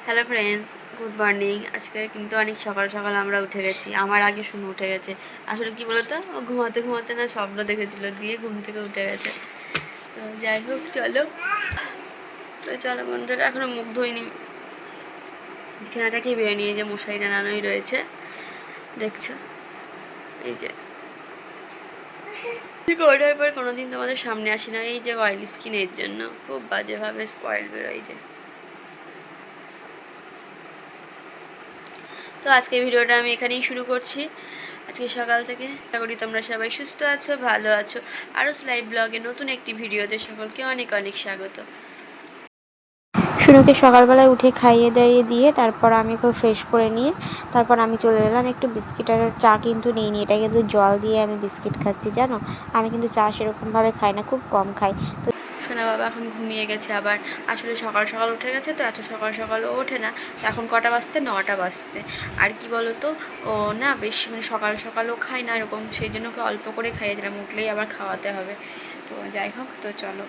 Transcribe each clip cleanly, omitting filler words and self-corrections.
Hello friends, good morning. আজকে কিন্তু অনেক সকাল সকাল আমরা উঠে গেছি। আমার আগে শুনে উঠে গেছে। আসলে কি বলতো, ও ঘুমাতে ঘুমাতে না স্বপ্ন দেখেছিল, দিয়ে ঘুম থেকে উঠে গেছে। তো যাই হোক, চলো বন্ধুরা, এখনো মুখ ধুইনি। বিছানা থেকেই বেরিয়ে নিয়ে যে মশারি টানানোই রয়েছে, দেখছো এই যে। ওঠার পর কোনোদিন তোমাদের সামনে আসি না, এই যে অয়েল স্কিনের জন্য খুব বাজেভাবে স্পয়েল বেরোয় যে। তো আজকে ভিডিওটা আমি এখানেই শুরু করছি। আজকে সকাল থেকে আশা করি তোমরা সবাই সুস্থ আছো, ভালো আছো। আরও লাইভ ব্লগে নতুন একটি ভিডিওতে সকলকে অনেক অনেক স্বাগত। শুনুকে সকালবেলায় উঠে খাইয়ে দাইয়ে দিয়ে তারপর আমি খুব ফ্রেশ করে নিয়ে তারপর আমি চলে এলাম একটু বিস্কিট আর চা কিন্তু নিইনি, এটা কিন্তু জল দিয়ে আমি বিস্কিট খাচ্ছি। জানো, আমি কিন্তু চা সেরকমভাবে খাই না, খুব কম খাই। তো সোনা বাবা এখন ঘুমিয়ে গেছে, আবার আসলে সকাল সকাল উঠে গেছে, তো এত সকাল সকালও ওঠে না। এখন কটা বাজছে? 9টা বাজছে। আর কি বলো তো, ও না বেশি মানে সকাল সকালও খায় না এরকম, সেই জন্য ওকে অল্প করে খাইয়ে দিলাম, উঠলেই আবার খাওয়াতে হবে। তো যাই হোক, তো চলো।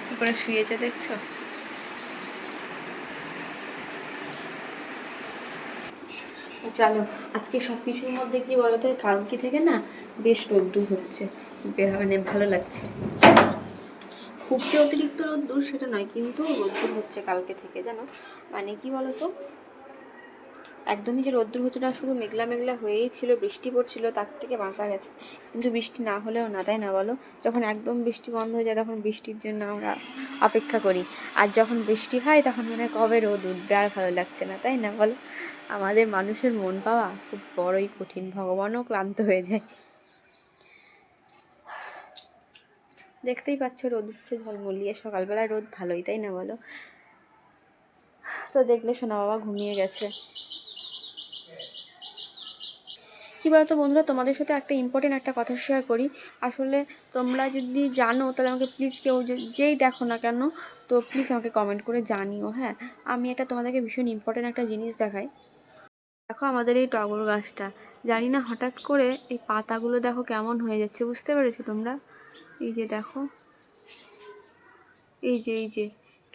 কি করে শুয়েছে দেখছো? চলো, আজকে সব কিছুর মধ্যে কি বলতো, কালকে থেকে না বেশ রোদ্দুর হচ্ছে, মানে ভালো লাগছে। খুব যে অতিরিক্ত রোদ্দুর সেটা নয়, কিন্তু রোদ্দুর হচ্ছে কালকে থেকে, জানো। মানে কি বলতো, একদমই যে রোদ্দুর হচ্ছে না, শুধু মেঘলা মেঘলা হয়েই ছিল, বৃষ্টি পড়ছিল, তার থেকে বাঁচা গেছে। কিন্তু বৃষ্টি না হলেও না, তাই না বলো? যখন একদম বৃষ্টি বন্ধ হয়ে যায় তখন বৃষ্টির জন্য আমরা অপেক্ষা করি, আর যখন বৃষ্টি হয় তখন মানে কবে রোদ উঠবে, আর ভালো লাগছে না, তাই না বলো? আমাদের মানুষের মন পাওয়া খুব বড়ই কঠিন, ভগবানও ক্লান্ত হয়ে যায়। দেখতেই পাচ্ছ রোদ উঠছে ঝলমলিয়ে, সকালবেলায় রোদ ভালোই, তাই না বলো? তো দেখলে সোনা বাবা ঘুমিয়ে গেছে। কী বলতো বন্ধুরা, তোমাদের সাথে একটা ইম্পর্টেন্ট একটা কথা শেয়ার করি। আসলে তোমরা যদি জানো তাহলে আমাকে প্লিজ, কেউ যেই দেখো না কেন, তো প্লিজ আমাকে কমেন্ট করে জানিও। হ্যাঁ, আমি এটা তোমাদেরকে ভীষণ ইম্পর্টেন্ট একটা জিনিস দেখাই। দেখো আমাদের এই টগর গাছটা, জানি না হঠাৎ করে এই পাতাগুলো দেখো কেমন হয়ে যাচ্ছে, বুঝতে পেরেছো তোমরা? এই যে দেখো, এই যে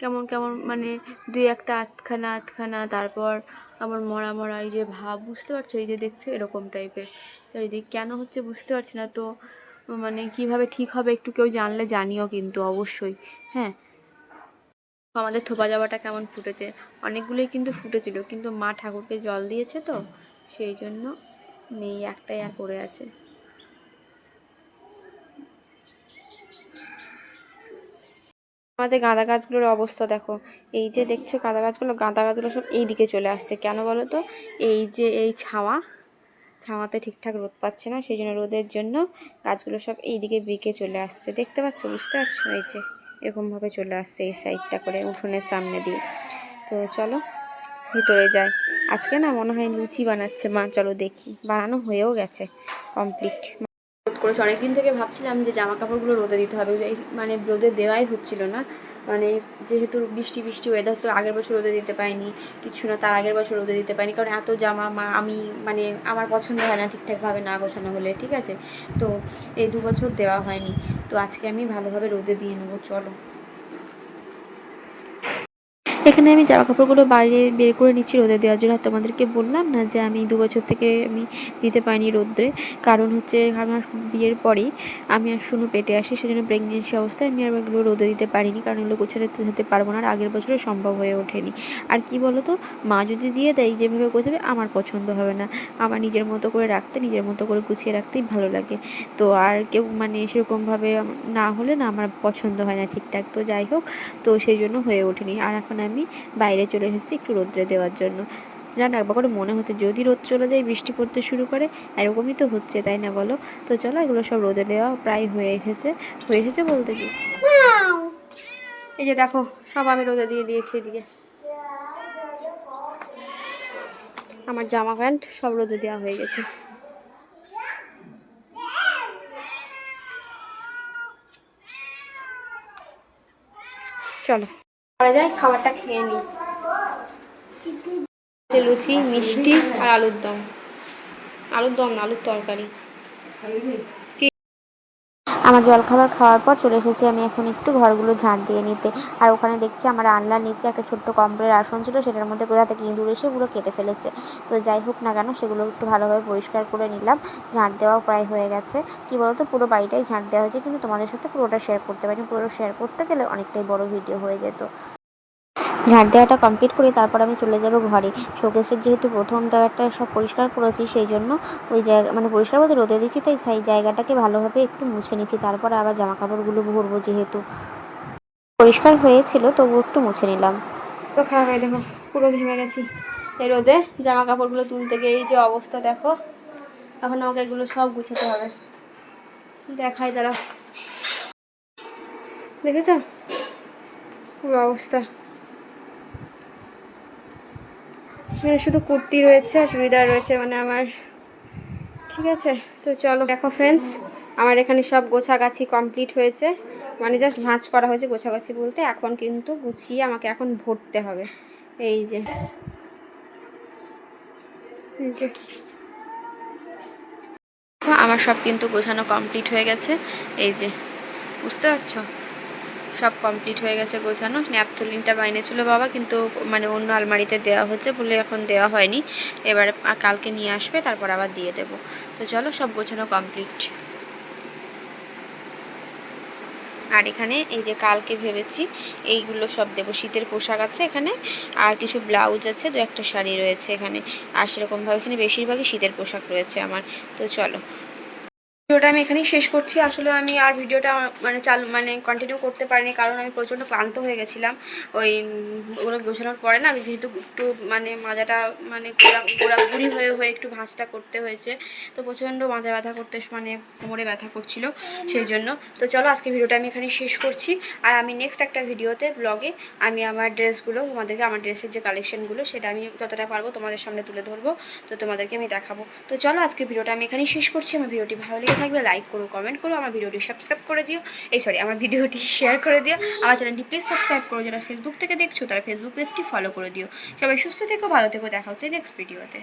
কেমন কেমন মানে দুই একটা আধখানা, তারপর আবার মরা মরা এই যে ভাব, বুঝতে পারছো? এই যে দেখছো এরকম টাইপের চারিদিক, কেন হচ্ছে বুঝতে পারছি না। তো মানে কিভাবে ঠিক হবে একটু কেউ জানলে জানিও কিন্তু অবশ্যই। হ্যাঁ, আমাদের থোপা জবাটা কেমন ফুটেছে, অনেকগুলোই কিন্তু ফুটেছিল, কিন্তু মা ঠাকুরকে জল দিয়েছে, তো সেই জন্য নেই, একটাই আর পড়ে আছে। আমাদের গাঁদা গাছগুলোর অবস্থা দেখো, এই যে দেখছো গাঁদা গাছগুলো সব এই দিকে চলে আসছে, কেন বলো তো? এই যে এই ছাওয়াতে ঠিকঠাক রোদ পাচ্ছে না, সেই জন্য রোদের জন্য গাছগুলো সব এই দিকে বেঁকে চলে আসছে, দেখতে পাচ্ছ? বুঝতে পারছো? এই যে এরকমভাবে চলে আসছে এই সাইডটা করে উঠোনের সামনে দিয়ে। তো চলো ভিতরে যাই। আজকে না মনে হয় লুচি বানাচ্ছে মা, চলো দেখি। বানানো হয়েও গেছে, কমপ্লিট। রোদ করেছে, অনেকদিন থেকে ভাবছিলাম যে জামা কাপড়গুলো রোদে দিতে হবে, মানে রোদে দেওয়াই হচ্ছিল না। মানে যেহেতু বৃষ্টি ওয়েদার, তো আগের বছর রোদে দিতে পারিনি কিছু না, তার আগের বছর রোদে দিতে পারিনি, কারণ এত জামা আমি মানে আমার পছন্দ হয় না ঠিকঠাকভাবে না গোছানো হলে, ঠিক আছে? তো এই 2 বছর দেওয়া হয়নি। তো আজকে আমি ভালোভাবে রোদে দিয়ে নেবো, চলো। এখানে আমি জামা কাপড়গুলো বাইরে বের করে নিচ্ছি রোদে দেওয়ার জন্য। আর তোমাদেরকে বললাম না যে আমি 2 বছর থেকে আমি দিতে পারিনি রোদ্রে, কারণ হচ্ছে আমার বিয়ের পরেই আমি আর শুনু পেটে আসি, সেজন্য প্রেগনেন্সি অবস্থায় আমি আর এগুলো রোদে দিতে পারিনি, কারণ এগুলো গোছাতে যেতে পারবো না, আর আগের বছরে সম্ভব হয়ে ওঠেনি। আর কি বলো তো, মা যদি দিয়ে দেয় যেভাবে গোছাবে আমার পছন্দ হবে না, আমার নিজের মতো করে রাখতে, নিজের মতো করে গুছিয়ে রাখতেই ভালো লাগে। তো আর কেউ মানে সেরকমভাবে না হলে না আমার পছন্দ হয় না ঠিকঠাক। তো যাই হোক, তো সেই জন্য হয়ে ওঠেনি। আর এখন আমি বাইরে চলে এসেছি একটু রোদ্রে দেওয়ার জন্য। জানো, একবার করে মনে হচ্ছে যদি রোদ চলে যায় বৃষ্টি পড়তে শুরু করে, এরকমই তো হচ্ছে, তাই না বলো? তো চলো, এগুলো সব রোদে দেওয়া প্রায় হয়ে এসেছে বলতে কি, এই যে দেখো সব আমি রোদে দিয়ে দিয়েছি। এদিকে আমার জামা প্যান্ট সব রোদে দেওয়া হয়ে গেছে। চলো পরে যাই, খাবারটা খেয়ে নিই। লুচি, মিষ্টি আর আলুর দম। আলুর দম না, আলুর তরকারি। আমার জলখাবার খাওয়ার পর চলে এসেছি আমি এখন একটু ঘরগুলো ঝাঁট দিয়ে নিতে। আর ওখানে দেখছি আমার আনলার নিচে একটা ছোট্ট কম্বলের আসন ছিল, সেটার মধ্যে কোথা থেকে ইঁদুর এসে পুরো কেটে ফেলেছে। তো যাই হোক না কেন, সেগুলো একটু ভালোভাবে পরিষ্কার করে নিলাম। ঝাঁট দেওয়াও প্রায় হয়ে গেছে। কি বলতো, পুরো বাড়িটাই ঝাঁট দেওয়া হয়েছে, কিন্তু তোমাদের সাথে পুরোটা শেয়ার করতে পারিনি। পুরো শেয়ার করতে গেলে অনেকটাই বড় ভিডিও হয়ে যেত। ঝাড় দেওয়াটা কমপ্লিট করি, তারপর আমি চলে যাব ঘরে। শোকেসের যেহেতু প্রথম টায়ারটা সব পরিষ্কার করেছি, সেই জন্য ওই জায়গা মানে পরিষ্কার বলতে রোদে দিচ্ছি, তাই সেই জায়গাটাকে ভালোভাবে একটু মুছে নিচ্ছি। তারপরে আবার জামা কাপড়গুলো ভরবো, যেহেতু পরিষ্কার হয়েছিল তবু একটু মুছে নিলাম। তো খারাপ হয়, দেখো পুরো ঘেমে গেছি এই রোদে। জামা কাপড়গুলো তুলতে গিয়ে এই যে অবস্থা দেখো। এখন আমাকে এগুলো সব গুছাতে হবে। দেখাই দাঁড়াও, দেখেছো পুরো অবস্থা। মানে শুধু কুর্তি রয়েছে আর চুড়িদার রয়েছে, মানে আমার। ঠিক আছে, তো চলো দেখো ফ্রেন্ডস, আমার এখানে সব গোছাগাছি কমপ্লিট হয়েছে। মানে জাস্ট ভাঁজ করা হয়েছে, গোছাগাছি বলতে এখন কিন্তু গুছিয়ে আমাকে এখন ভরতে হবে। এই যে আমার সব কিন্তু গোছানো কমপ্লিট হয়ে গেছে। এই যে বুঝতে পারছো, সব কমপ্লিট হয়ে গেছে গোছানো। ন্যাপথলিনটা বাইনে ছিল বাবা, কিন্তু মানে অন্য আলমারিতে দেওয়া হচ্ছে বলে এখন দেওয়া হয়নি। এবারে কালকে নিয়ে আসবে, তারপর আবার দিয়ে দেবো। তো চলো, সব গোছানো কমপ্লিট। আর এখানে এই যে কালকে ভেবেছি এইগুলো সব দেবো। শীতের পোশাক আছে এখানে, আর কিছু ব্লাউজ আছে, দু একটা শাড়ি রয়েছে এখানে। আর সেরকমভাবে এখানে বেশিরভাগই শীতের পোশাক রয়েছে আমার। তো চলো, ভিডিওটা আমি এখানেই শেষ করছি। আসলে আমি আর ভিডিওটা মানে কন্টিনিউ করতে পারিনি, কারণ আমি প্রচণ্ড ক্লান্ত হয়ে গেছিলাম। ওই ওগুলো গোছানোর পরে না, আমি যেহেতু একটু মানে মাজাটা মানে ঘোরাঘুরি হয়ে হয়ে একটু ভাঁজটা করতে হয়েছে। তো প্রচণ্ড মাজা ব্যথা করতে, মানে কোমরে ব্যথা করছিল, সেই জন্য। তো চলো, আজকে ভিডিওটা আমি এখানেই শেষ করছি। আর আমি নেক্সট একটা ভিডিওতে ব্লগে আমি আমার ড্রেসগুলো তোমাদেরকে, আমার ড্রেসের যে কালেকশনগুলো, সেটা আমি যতটা পারবো তোমাদের সামনে তুলে ধরবো। তো তোমাদেরকে আমি দেখাবো। তো চলো, আজকে ভিডিওটা আমি এখানেই শেষ করছি। আমার ভিডিওটি ভালো লেগে থাকলে লাইক করো, কমেন্ট করো, আমার ভিডিওটি সাবস্ক্রাইব করে দিও। আমার ভিডিওটি শেয়ার করে দিও। আমার চ্যানেলটি প্লিজ সাবস্ক্রাইব করো। যারা ফেসবুক থেকে দেখছো তারা ফেসবুক পেজটি ফলো করে দিও। সবাই সুস্থ থেকো, ভালো থেকো, দেখা হচ্ছে নেক্সট ভিডিওতে।